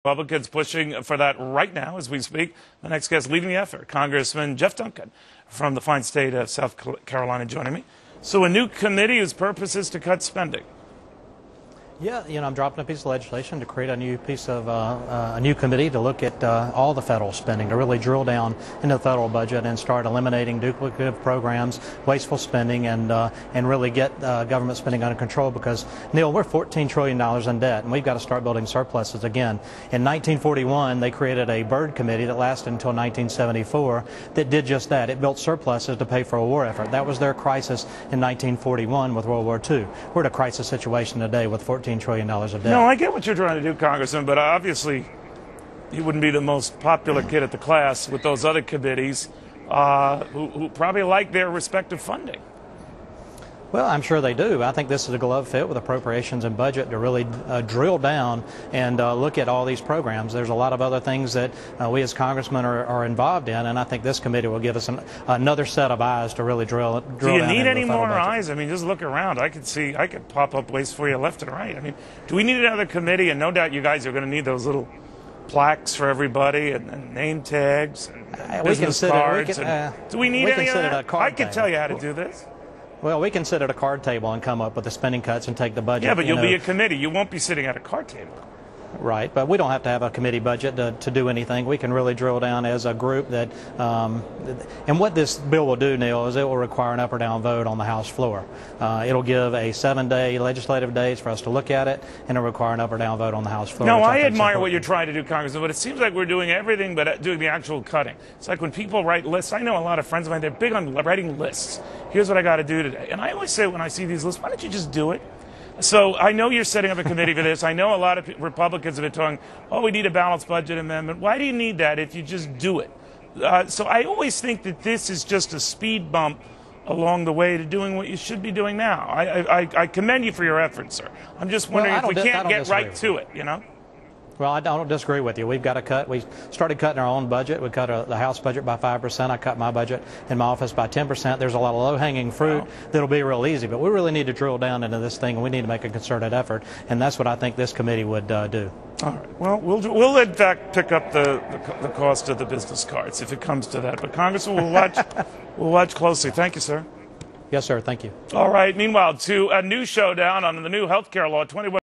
Republicans pushing for that right now as we speak. The next guest leading the effort, Congressman Jeff Duncan from the fine state of South Carolina, joining me. So a new committee whose purpose is to cut spending. Yeah, I'm dropping a piece of legislation to create a new piece of a new committee to look at all the federal spending, to really drill down into the federal budget and start eliminating duplicative programs, wasteful spending, and really get government spending under control. Because, Neil, we're $14 trillion in debt, and we've got to start building surpluses again. In 1941, they created a Byrd committee that lasted until 1974 that did just that. It built surpluses to pay for a war effort. That was their crisis in 1941 with World War II. We're in a crisis situation today with $14 trillion of debt. No, I get what you're trying to do, Congressman, but obviously you wouldn't be the most popular kid at the class with those other committees who probably like their respective funding. Well, I'm sure they do. I think this is a glove fit with appropriations and budget to really drill down and look at all these programs. There's a lot of other things that we as congressmen are involved in, and I think this committee will give us another set of eyes to really drill down. Do you need any more eyes? I mean, just look around. I could pop up ways for you left and right. I mean, do we need another committee? And no doubt you guys are going to need those little plaques for everybody and name tags and business cards. Do we need any of that? I can tell you how to do this. Well, we can sit at a card table and come up with the spending cuts and take the budget. Yeah, but you'll be a committee. You won't be sitting at a card table. Right, but we don't have to have a committee budget to do anything. We can really drill down as a group that, and what this bill will do, Neil, is it will require an up or down vote on the House floor. It'll give a 7-day legislative days for us to look at it, and it'll require an up or down vote on the House floor. No, I admire what you're trying to do, Congressman, but it seems like we're doing everything but doing the actual cutting. It's like when people write lists. I know a lot of friends of mine, they're big on writing lists. Here's what I got to do today. And I always say when I see these lists, why don't you just do it? So I know you're setting up a committee for this. I know a lot of Republicans have been talking, oh, we need a balanced budget amendment. Why do you need that if you just do it? So I always think that this is just a speed bump along the way to doing what you should be doing now. I commend you for your efforts, sir. I'm just wondering if we can't get right to it, you know? Well, I don't disagree with you. We've got to cut. We started cutting our own budget. We cut the House budget by 5%. I cut my budget in my office by 10%. There's a lot of low-hanging fruit that'll be real easy, but we really need to drill down into this thing, and we need to make a concerted effort, and that's what I think this committee would do. All right. Well, we'll in fact pick up the cost of the business cards if it comes to that. But Congressman, we'll watch closely. Thank you, sir. Yes, sir. Thank you. All right. Meanwhile, to a new showdown on the new health care law, 21